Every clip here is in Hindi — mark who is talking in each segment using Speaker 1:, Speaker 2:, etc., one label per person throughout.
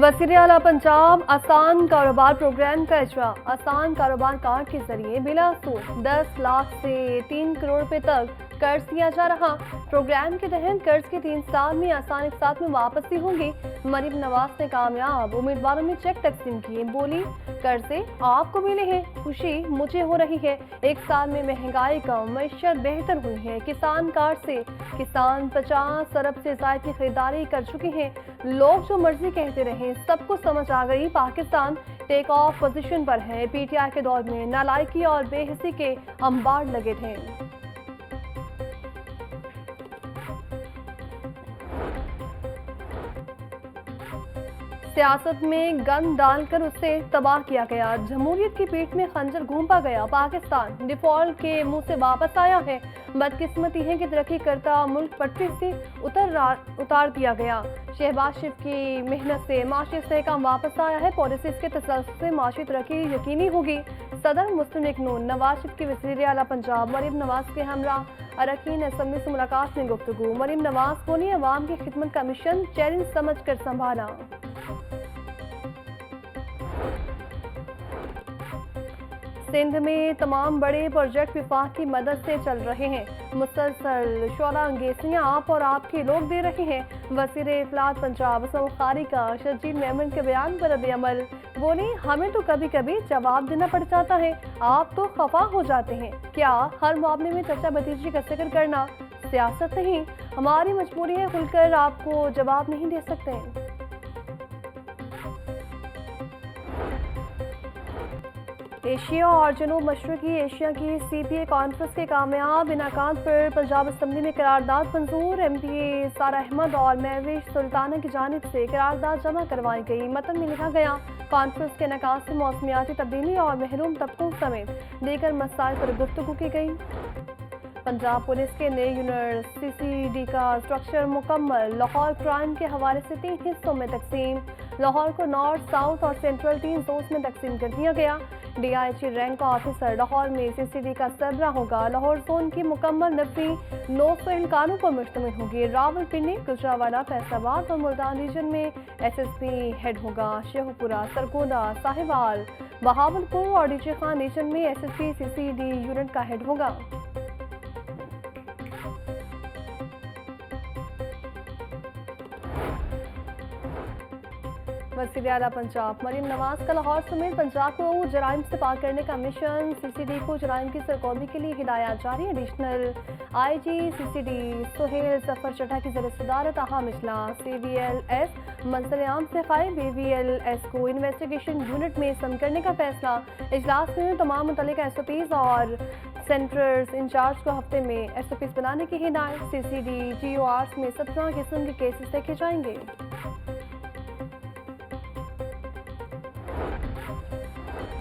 Speaker 1: वज़ीर आला पंजाब आसान कारोबार प्रोग्राम का इजरा। आसान कारोबार कार्ड के जरिए बिला सूद 10 लाख से 3 करोड़ रुपए तक कर्ज दिया जा रहा। प्रोग्राम के तहत कर्ज के 3 साल में आसान एक साथ में वापसी होगी। मरीम नवाज ने कामयाब उम्मीदवारों में चेक तकसीम किए। बोली, कर्जे आपको मिले हैं, खुशी मुझे हो रही है। एक साल में महंगाई कम, मईशत बेहतर हुई है। किसान कार्ड से किसान 50 अरब से ज्यादा की खरीदारी कर चुके हैं। लोग जो मर्जी कहते रहे, सबको समझ आ गई पाकिस्तान टेक ऑफ पोजीशन पर है। पीटीआई के दौर में नालायकी और बेहिसी के अंबार लगे थे। सियासत में गन डालकर उसे तबाह किया गया। जमहूरियत की पीठ में खंजर घूंपा गया। पाकिस्तान डिफॉल्ट के मुंह से वापस आया है। बदकिस्मती है कि तरक्की करता मुल्क पटरी से उतार दिया गया। शहबाज शरीफ की मेहनत से माशी इस्तेहकाम वापस आया है। पॉलिसीज के तसल्सल से माशी तरक्की यकीनी होगी। सदर मुस्लिम लीग नून नवाज शरीफ की वज़ीर आला पंजाब मरीम नवाज के हमरा अरकान असम्बली से मुलाकात में गुफ्तगू। मरीम नवाज बोली, अवाम की खिदमत का मिशन चैलेंज समझ कर संभाला। सिंध में तमाम बड़े प्रोजेक्ट विफाक की मदद से चल रहे हैं। मुसलसल शोला अंगेजियां आप और आपके लोग दे रहे हैं। वज़ीर इत्तलात पंजाब असम बुखारी का शर्जील मेमन के बयान पर रद्द-ए-अमल। बोली, हमें तो कभी कभी जवाब देना पड़ जाता है, आप तो खफा हो जाते हैं। क्या हर मामले में चचा भतीजी का जिक्र करना सियासत नहीं? हमारी मजबूरी है, खुलकर आपको जवाब नहीं दे सकते। एशिया और जनूब मशरकी एशिया की CPA कॉन्फ्रेंस के कामयाब इनेकाद पर पंजाब असम्बली में करारदाद मंजूर। MPA सारा अहमद और महविश सुल्ताना की जानिब से करारदाद जमा करवाई गई। मतन में लिखा गया, कॉन्फ्रेंस के इनेकाद से मौसमियाती तब्दीली और महरूम तबकों समेत दीगर मसाइल पर गुफ्तगू की गई। पंजाब पुलिस के नए यूनिट CCD का स्ट्रक्चर मुकम्मल। लाहौर क्राइम के हवाले से 3 हिस्सों में तकसीम। लाहौर को नॉर्थ, साउथ और सेंट्रल 3 जोन्स में तकसीम कर दिया गया। DIG रैंक का ऑफिसर लाहौर में CCD का सरबरा होगा। लाहौर जोन की मुकम्मल नफरी 9 फील्ड पर मुश्तमिल होगी। रावलपिंडी, गुजरावाला, फैसलाबाद और मुल्तान रीजन में SSP हेड होगा। शेखपुरा, सरगोदा, साहिवाल, बहावलपुर और डीजे खान रीजन में SSP CCD यूनिट का हेड होगा। वज़ीर आला पंजाब मरीम नवाज का लाहौर समेत पंजाब को जराइम से पाक करने का मिशन। CCD को जराइम की सरगर्मी के लिए हिदायत जारी। एडिशनल IG CCD सुहेल सफर चड्ढा की ज़र सदारत अहम इजलास। CVLS मंजर-ए-आम से खारिज। AVLS को इन्वेस्टिगेशन यूनिट में सम करने का फैसला। इजलास में तमाम मुतल्लिका SOPs और सेंटर्स इंचार्ज को हफ्ते में SOPs बनाने की हिदायत। CCD GORs में 17 किस्म के केसेस देखे जाएंगे।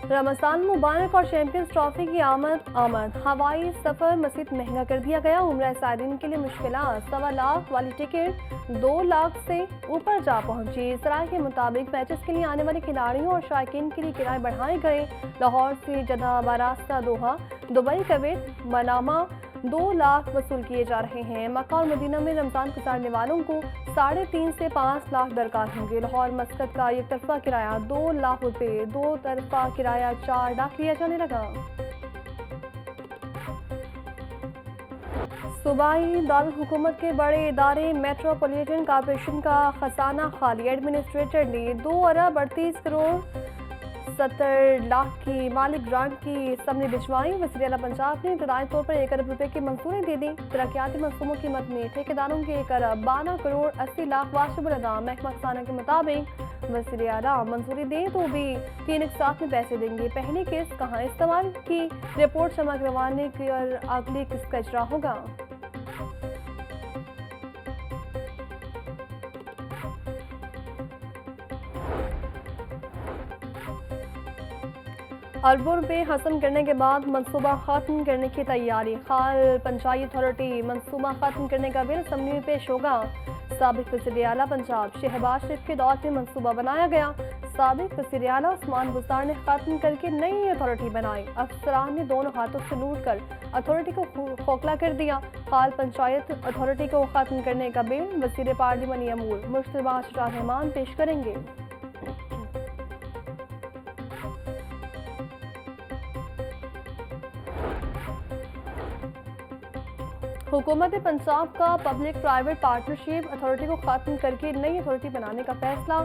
Speaker 1: रमजान मुबारक और चैंपियंस ट्रॉफी की आमद। हवाई सफर मज़ीद महंगा कर दिया गया। उम्रा साइरीन के लिए मुश्किलात। 1.25 लाख वाली टिकट 2 लाख से ऊपर जा पहुंची। सराय के मुताबिक मैचेस के लिए आने वाले खिलाड़ियों और शायकीन के लिए किराए बढ़ाए गए। लाहौर से जद्दा, वारास्ता, दोहा, दुबई, कुवैत, मनामा 2 लाख वसूल किए जा रहे हैं। मक्का और मदीना में रमजान गुजारने वालों को 3.5 से 5 लाख दरकार होंगे। लाहौर मस्कत का एक तरफा किराया 2 लाख रुपए, 2 तरफा किराया 4 लाख लिया जाने लगा। सूबाई दारुल हुकूमत के बड़े इदारे मेट्रोपॉलिटन कॉरपोरेशन का खजाना खाली। एडमिनिस्ट्रेटर ने 2 अरब 38 करोड़ 70 लाख की मालिक ग्रांट की समरी भिजवाई। वज़ीर आला पंजाब ने इब्तदाई तौर पर 1 अरब रुपए की मंजूरी दे दी। तरक्याती मंसूबों की मद में ठेकेदारों के 1 अरब 12 करोड़ 80 लाख वाजिबुल अदा। महकमा खजाना के मुताबिक वज़ीर आला मंजूरी दें तो भी 3 एक साथ में पैसे देंगे। पहली किस्त कहाँ इस्तेमाल की, रिपोर्ट जमा करवाने की और अगली किस्त का इजरा होगा। अरबों रुपए हसन करने के बाद मनसूबा खत्म करने की तैयारी। खाल पंचायत अथॉरिटी मनसूबा खत्म करने का बिल असम्बली में पेश होगा। साबिक वज़ीर आला पंजाब शहबाज शरीफ के दौर में मनसूबा बनाया गया। साबिक वज़ीर आला उस्मान बुज़दार ने खत्म करके नई अथॉरिटी बनाई। अफसरान ने दोनों हाथों से लूट कर अथॉरिटी को खोखला कर दिया। खाल पंचायत अथॉरिटी को खत्म करने का बिल वज़ीर पार्लिमानी अमूर मुश्तबा रहमान पेश करेंगे। हुकूमत पंजाब का पब्लिक प्राइवेट पार्टनरशिप अथॉरिटी को खत्म करके नई अथॉरिटी बनाने का फैसला।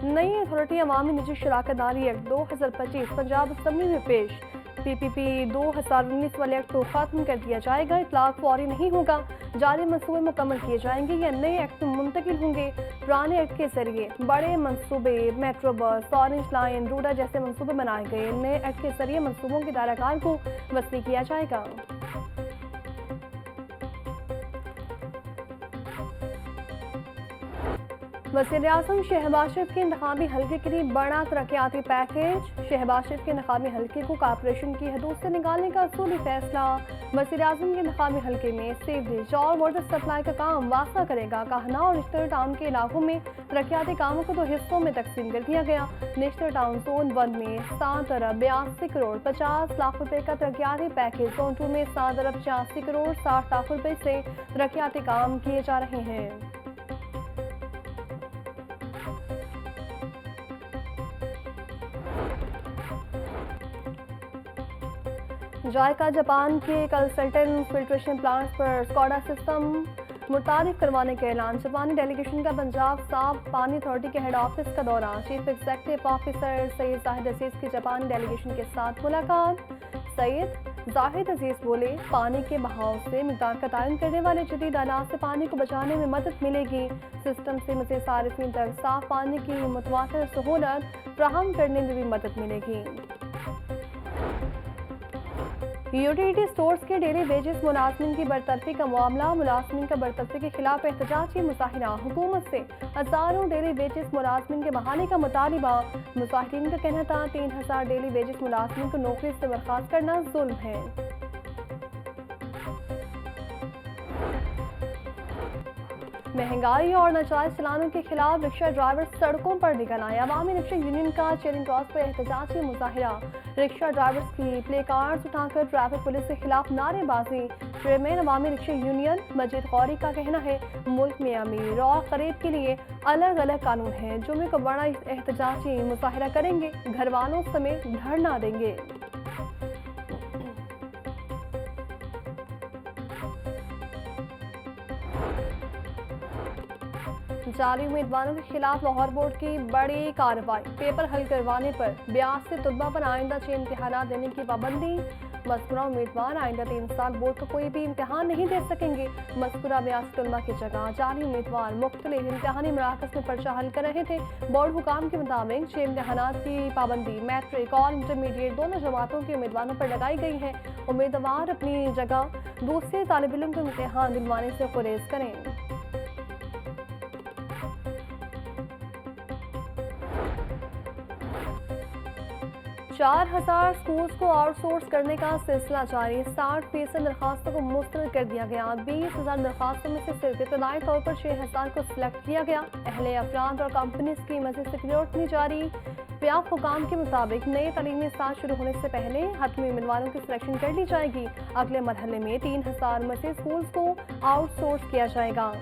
Speaker 1: नई अथॉरिटी अवामी निजी शराकतदारी एक्ट 2025 पंजाब असम्बली में पेश। PPP 2019 वाले एक्ट को खत्म कर दिया जाएगा। इतलाक फौरी नहीं होगा। जारी मंसूबे मुकम्मल किए जाएंगे या नए एक्ट में मुंतकिल होंगे। पुराने एक्ट के जरिए बड़े मंसूबे metro bus, orange line, RUDA जैसे मंसूबे बनाए गए। नए एक्ट के जरिए मंसूबों के दायराकार को वसी किया जाएगा। वज़ीर-ए-आज़म शहबाज शरीफ के इंतखाबी हल्के के लिए बड़ा तरक्याती पैकेज। शहबाज शरीफ के इंतखाबी हल्के को कॉर्पोरेशन की हदूद से निकालने का असूली फैसला। वज़ीर-ए-आज़म के इंतखाबी हल्के में सीवरेज और वाटर सप्लाई का काम वासा करेगा। कहना और निश्तर टाउन के इलाकों में तरक्याती कामों को 2 हिस्सों में तकसीम कर दिया गया। निश्तर टाउन जोन 1 में 7 अरब 82 करोड़ 50 लाख रुपए का तरक्याती पैकेज, जोन 2 में 7 अरब 86 करोड़ 60 लाख रुपए से तरक्याती काम किए जा रहे हैं। जायका जापान के कंसल्टेंट फिल्ट्रेशन प्लांट्स पर स्कॉडा सिस्टम मुतारिफ करवाने का ऐलान। जापानी डेलीगेशन का पंजाब साफ पानी अथॉरिटी के हेड ऑफिस का दौरा। Chief executive officer Syed Zahid Aziz की जापानी डेलीगेशन के साथ मुलाकात। सैयद जाहिद अजीज बोले, पानी के बहाव से मिकदार का तयन करने वाले जदीद आलात से पानी को बचाने में मदद मिलेगी। सिस्टम से मज़ीद सारिफिन तक साफ पानी की मुतवातिर सहूलत फ्राहम करने में भी मदद मिलेगी। यूटिलिटी स्टोर्स के डेली वेजेस मुलाजमिन की बरतरफी का मामला। मुलाजमिन का बरतरफी के खिलाफ एहतजाजी मुजाहिरा। हुकूमत से हज़ारों डेली वेजेस मुलाजमिन के बहाने का मुतालिबा। मुजाहिरीन का कहना था 3000 डेली वेजेस मुलाजमिन को नौकरी से बर्खास्त करना जुल्म है। महंगाई और नाजायज चलानों के खिलाफ रिक्शा ड्राइवर सड़कों पर निकल आए। अवामी रिक्शा यूनियन का चेरिंग क्रॉस पर एहतजाजी मुजाहिरा। रिक्शा ड्राइवर्स की प्ले कार्ड्स उठाकर ट्रैफिक पुलिस के खिलाफ नारेबाजी। चेयरमैन अवामी रिक्शा यूनियन मजीद गौरी का कहना है, मुल्क में अमीर और गरीब के लिए अलग अलग कानून हैं। जुम्मे को बड़ा एहतजाजी मुजाहिरा करेंगे। घर वालों समेत धरना देंगे। जाली उम्मीदवारों के खिलाफ लाहौर बोर्ड की बड़ी कार्रवाई। पेपर हल करवाने पर 82 तलबा पर आइंदा 6 इम्तिहान देने की पाबंदी। मज़कूरा उम्मीदवार आइंदा 3 साल बोर्ड का कोई भी इम्तिहान नहीं दे सकेंगे। मज़कूरा 82 तलबा की जगह जाली उम्मीदवार मुख्तलिफ इम्तिहानी मराकज़ में पर्चा हल कर रहे थे। बोर्ड हुकाम के मुताबिक 6 इम्तिहानात की पाबंदी मैट्रिक और इंटरमीडिएट दोनों जमातों के उम्मीदवारों पर लगाई गई है। उम्मीदवार अपनी जगह दूसरे तालिब इल्म को इम्तिहान दिलवाने से गुरेज करें। 4000 स्कूल्स को आउटसोर्स करने का सिलसिला जारी। 60% दरखास्तों को मुस्तरद कर दिया गया। 20,000 दरखास्तों में से सिर्फ इब्तदाई तौर पर 6000 को सिलेक्ट किया गया। अहले अफराद और कंपनीज की मज़ीद सिक्योरिटी जारी। व्याप हुकाम के मुताबिक नए तालीमी साल शुरू होने से पहले हतमी उम्मीदवारों की सिलेक्शन कर ली जाएगी। अगले मरहले में 3000 मज़ीद स्कूल्स को आउटसोर्स किया जाएगा।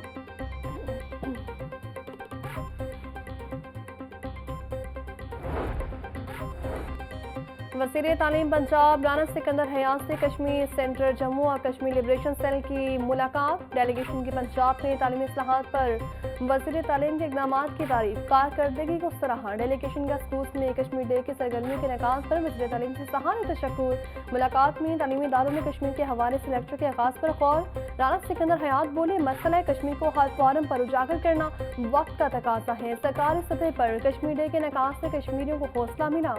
Speaker 1: वज़ीर तालीम पंजाब राना सिकंदर हयात से कश्मीर सेंटर जम्मू और कश्मीर लिबरेशन सेल की मुलाकात। डेलीगेशन की पंजाब में तालीमी इस्लाहात पर वज़ीर तालीम के इक़दामात की तारीफ, कारकर्दगी को सराहा। डेलीगेशन का स्कूल्स में कश्मीर डे की सरगर्मी के इनेकाज़ पर वज़ीर तालीम से सहारे तशक्कुर। मुलाकात में तालीमी इदारों में कश्मीर के हवाले से लेक्चर के आगाज़ पर गौर। राना सिकंदर हयात बोले, मसला कश्मीर को हर फोरम पर उजागर करना वक्त का तकाज़ा है। सरकारी सतह पर कश्मीर डे के इनेकाज़ से कश्मीरियों को हौसला मिला।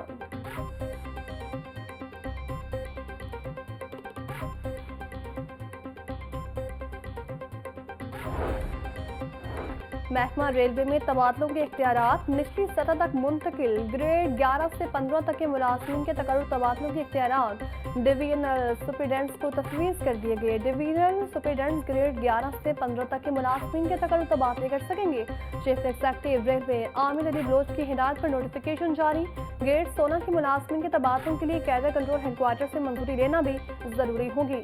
Speaker 1: महकमा रेलवे में तबादलों के इख्तियारात निचली सतह तक मुंतकिल। ग्रेड 11 से 15 तक के मुलाजिमीन के तकर्रुर तबादलों के इख्तियारात डिवीजनल सुपरिटेंडेंट्स को तफवीज़ कर दिए गए। डिवीजनल सुपरिटेंडेंट्स ग्रेड 11 से 15 तक के मुलाजिमीन के तकर्रुर तबादले कर सकेंगे। Chief executive railway Aamir Ali Baloch की हिदायत पर नोटिफिकेशन जारी। ग्रेड 16 के मुलाजिमीन के तबादलों के लिए कैडर कंट्रोल हेडक्वार्टर से मंजूरी लेना भी जरूरी होगी।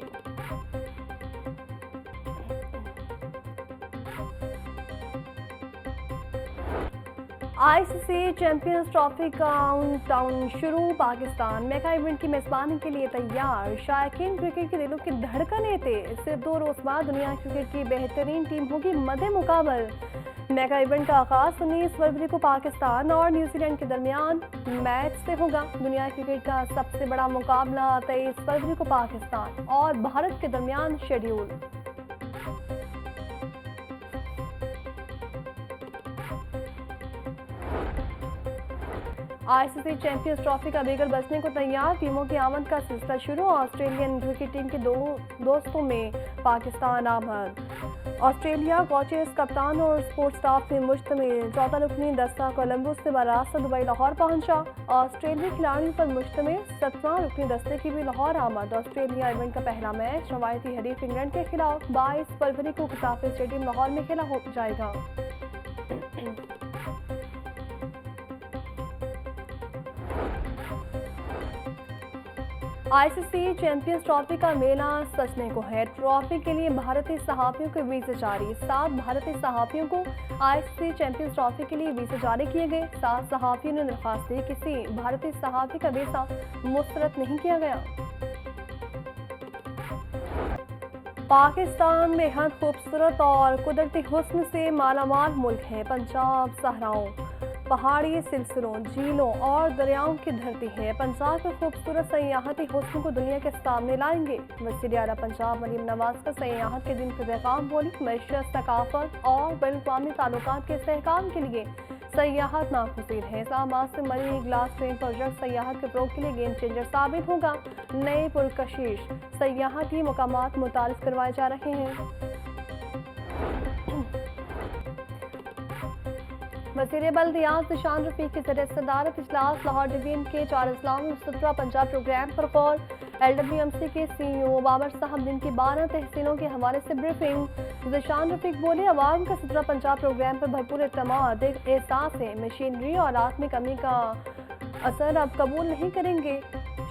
Speaker 1: आईसीसी चैंपियंस ट्रॉफी काउंटडाउन शुरू। पाकिस्तान मेगा इवेंट की मेजबानी के लिए तैयार। शायकीन क्रिकेट के दिलों की धड़कनें तेज। सिर्फ 2 रोज बाद दुनिया क्रिकेट की बेहतरीन टीम होगी मद्दे मुकाबल। मेगा इवेंट का आगाज 19 फरवरी को पाकिस्तान और न्यूजीलैंड के दरमियान मैच से होगा। दुनिया क्रिकेट का सबसे बड़ा मुकाबला 23 फरवरी को पाकिस्तान और भारत के दरमियान शेड्यूल। आईसीसी चैंपियंस ट्रॉफी का बेगर बचने को तैयार। टीमों की आमद का सिलसिला शुरू। ऑस्ट्रेलियन क्रिकेट टीम के दोस्तों में पाकिस्तान आमद। ऑस्ट्रेलिया कोचेस, कप्तान और स्पोर्ट्स स्टाफ में मुश्तमिल 14 रुकनी दस्ता कोलंबो से बरास्ता दुबई लाहौर पहुंचा। ऑस्ट्रेलियाई खिलाड़ियों पर मुश्तमिल 17 रुकनी दस्ते की भी लाहौर आमद। ऑस्ट्रेलिया इवेंट का पहला मैच रवायती हरीफ इंग्लैंड के खिलाफ 22 फरवरी को खिताफी स्टेडियम लाहौर में खेला हो जाएगा। आईसीसी चैंपियंस ट्रॉफी का मेला सजने को है। ट्रॉफी के लिए भारतीय सहाफियों के वीजे जारी। 7 भारतीय सहाफियों को आईसीसी चैंपियंस ट्रॉफी के लिए वीजे जारी किए गए। 7 सहाफियों ने दरखास्त दी। किसी भारतीय सहाफी का वीजा मुस्तरद नहीं किया गया। पाकिस्तान बेहद खूबसूरत और कुदरती हुस्न से मालामाल मुल्क है। पंजाब सहराओं, पहाड़ी सिलसिलों, झीलों और दरियाओं की धरती है। पंजाब के खूबसूरत सयाहती हुस्न को दुनिया के सामने लाएंगे। वज़ीर आला पंजाब मरीम नवाज का सयाहत के दिन पर पैगाम बोली। मईशत, सकाफत और बैनुल-अक़वामी ताल्लुकात के इस्तेहकाम के लिए सयाहत नागुज़ीर है। इस्लामाबाद से मरी ग्लास ट्रेन प्रोजेक्ट सयाहत के फ़रोग़ के लिए गेम चेंजर साबित होगा। नए पुरकशिश सयाहती मकामात मुतारिफ करवाए जा रहे हैं। वज़ीर बल्दियात ज़ीशान रफ़ीक की ज़रिए सदारत इजलास। लाहौर डिवीजन के 4 अजलां में 17 पंजाब प्रोग्राम पर गौर। LWMC के CEO बाबर साहब दिन की 12 तहसीलों के हवाले से ब्रीफिंग। ज़ीशान रफ़ीक बोले, अवाम का 17 पंजाब प्रोग्राम पर भरपूर एतमाद एहसास है। मशीनरी और आलात में कमी का असर अब कबूल नहीं करेंगे।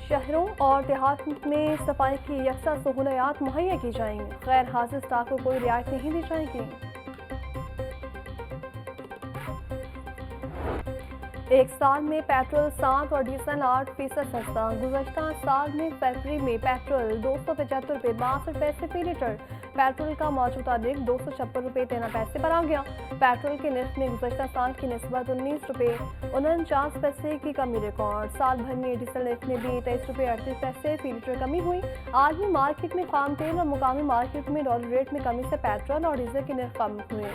Speaker 1: शहरों और देहात में सफाई की यकसा सहूलियात मुहैया की जाएंगी। गैर हाजिर स्टाफ को कोई रियायत नहीं दी जाएगी। एक साल में पेट्रोल 7 और डीजल 8% सस्ता। गुज़श्ता साल में फरवरी में पेट्रोल 275 रुपये 62 पैसे फी लीटर। पेट्रोल का मौजूदा रेट 256 रुपये 13 पैसे पर आ गया। पेट्रोल के निर्ख में गुज़श्ता साल की निस्बत 19 रुपये 49 पैसे की कमी रिकॉर्ड। साल भर में डीजल रेट में भी 23 रुपये 38 पैसे फी लीटर कमी हुई। आलमी मार्केट में खाम तेल और मुकामी मार्केट में डॉलर रेट में कमी से पेट्रोल और डीजल के निर्ख कम हुए।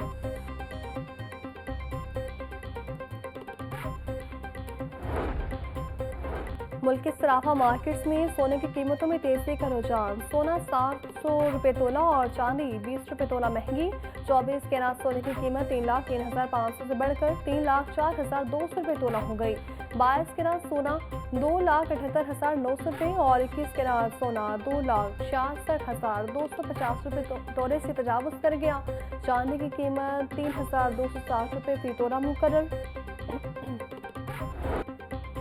Speaker 1: मुल्क के सराफा मार्केट्स में सोने की कीमतों में तेजी का रुझान। सोना 700 रुपये तोला और चांदी 20 रुपये तोला महंगी। 24 कैरेट सोने की कीमत 3,03,500 से बढ़कर 3,04,200 रुपये तोला हो गई। 22 कैरेट सोना 2,78,900 रुपये और 21 कैरेट सोना 2,66,250 रुपये तोले से तजावुज़ कर गया। चांदी की कीमत 3,260 रुपये फी तोला मुकर्रर।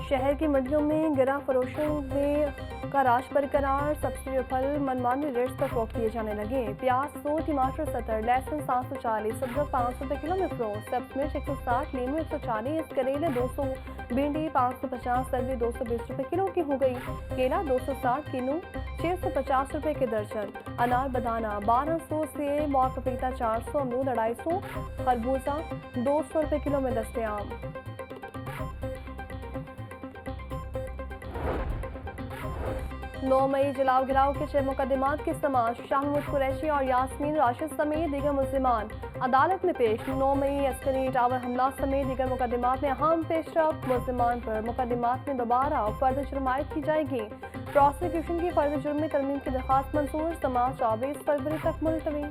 Speaker 1: शहर की मंडियों में गिरा फरोशों में का राश बरकरार। सब्जी और फल मनमानी रेट्स पर फरोख्त किए जाने लगे। प्याज 100, टमाटर 70, लहसुन 740, अदरक 500 रुपये किलो में फरोख्त। सब्ज मिर्च 160, नींबू 140, करेले 200, भिंडी 550, सरवी 220 रुपये किलो की हो गई। केला 260 किलो 650 रुपये के दर्जन। अनार बदाना 1200, सेब और पपीता 400, अमरूद 250, खरबूजा 200 रुपये किलो में दस्तयाब। 9 मई जलाओ गिराव के 6 मुकदमात की समाअत। शाह महमूद कुरैशी और यास्मीन राशिद समेत दीगर मुल्जिमान अदालत में पेश। 9 मई अस्करी टावर हमला समेत दीगर मुकदमात में अहम पेशरफ। मुल्जिमान पर मुकदमात में दोबारा फर्द जुर्म आयद की जाएगी। प्रोसिक्यूशन की फर्द जुर्म में तरमीम की दरख्वास्त मंजूर। समाअत 24 फरवरी तक मुलतवी।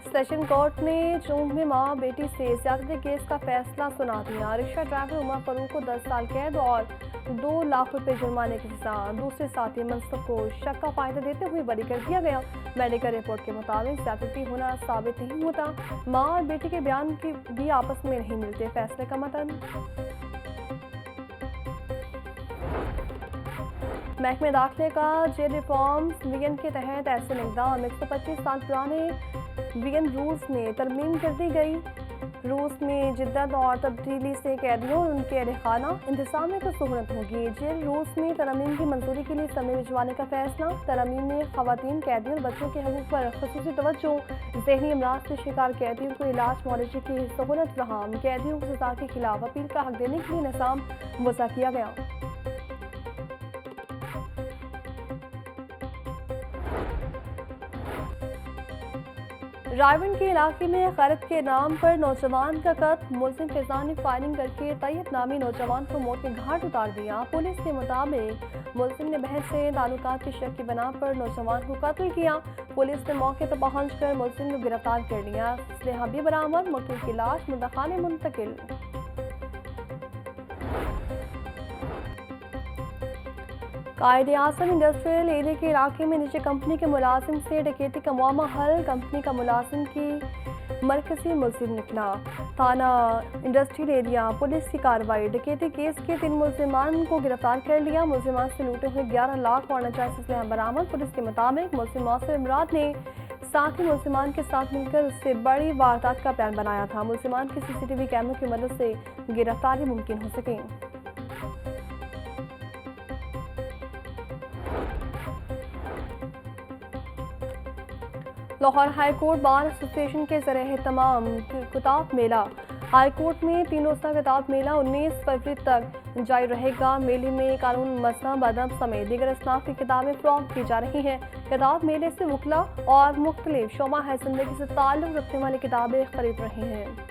Speaker 1: सेशन कोर्ट ने जून में मां बेटी से ज्यादती केस का फैसला सुना दिया। रिक्शा ड्राइवर उमर फारूक को 10 साल कैद और 2 लाख रुपए जुर्माने की सजा। दूसरे साथी मनसब को शक का फायदा देते हुए बरी कर दिया गया। मेडिकल रिपोर्ट के मुताबिक ज्यादती होना साबित नहीं होता। मां और बेटी के बयान की भी आपस में नहीं मिलते। फैसले का मतन महकमे दाखिले का जेल रिफॉर्म्स वीएन के तहत ऐसे इकदाम 125 साल पुराने वीएन रूल्स में तरमीम कर दी गई। रूस में जिद्दत और तब्दीली से कैदियों और उनके अहल-ए-खाना इंतजामिया को सहूलत होगी। जेल रूस में तरमीम की मंजूरी के लिए समय भिजवाने का फैसला। तरमीम में खवातीन, कैदियों और बच्चों के हकूक़ पर ख़ुसूसी तवज्जो। ज़हनी अमराज से शिकार कैदियों को इलाज मुआलजे की सहूलत फराहम। कैदियों को सज़ा के खिलाफ अपील का हक देने के लिए निज़ाम वज़ा किया गया। रायवन के इलाके में खैरत के नाम पर नौजवान का कत्ल। मुलजिम फिजा ने फायरिंग करके तैयब नामी नौजवान को मौत के घाट उतार दिया। पुलिस के मुताबिक मुलजिम ने बहस से ताल्लुकात की शक की बना पर नौजवान को कत्ल किया। पुलिस ने मौके पर पहुंचकर मुलजिम को गिरफ्तार कर लिया। असलहा भी बरामद। मकतूल की लाश मुंतखाने मुंतकिल। कायद-ए-आज़म इंडस्ट्रियल एरिया के इलाके में निजी कंपनी के मुलाजिम से डकैती का मामला हल। कंपनी का मुलाजिम की मरकजी मुलजिम निकला। थाना इंडस्ट्रियल एरिया पुलिस की कार्रवाई। डकैती केस के 3 मुलजिमान को गिरफ्तार कर लिया। मुलजिमान से लूटे हुए 11 लाख और नाजायज असलहा बरामद। पुलिस के मुताबिक मुलजिम मौसम इमरान ने साथी मुलजिमान के साथ मिलकर उससे बड़ी वारदात का प्लान बनाया था। मुलजिमान की CCTV कैमरों की मदद से गिरफ्तारी मुमकिन हो सकी। लाहौर हाईकोर्ट बार एसोसिएशन के ज़रिए तमाम किताब मेला। हाईकोर्ट में 3 रोज़ा किताब मेला 19 फरवरी तक जारी रहेगा। मेले में कानून, मज़हब, अदब समेत दीगर असनाफ की किताबें फ़रोख्त की जा रही हैं। किताब मेले से वकला और मुख्तलिफ शोबा है ज़िंदगी से ताल्लुक़ रखने वाली किताबें खरीद रही हैं।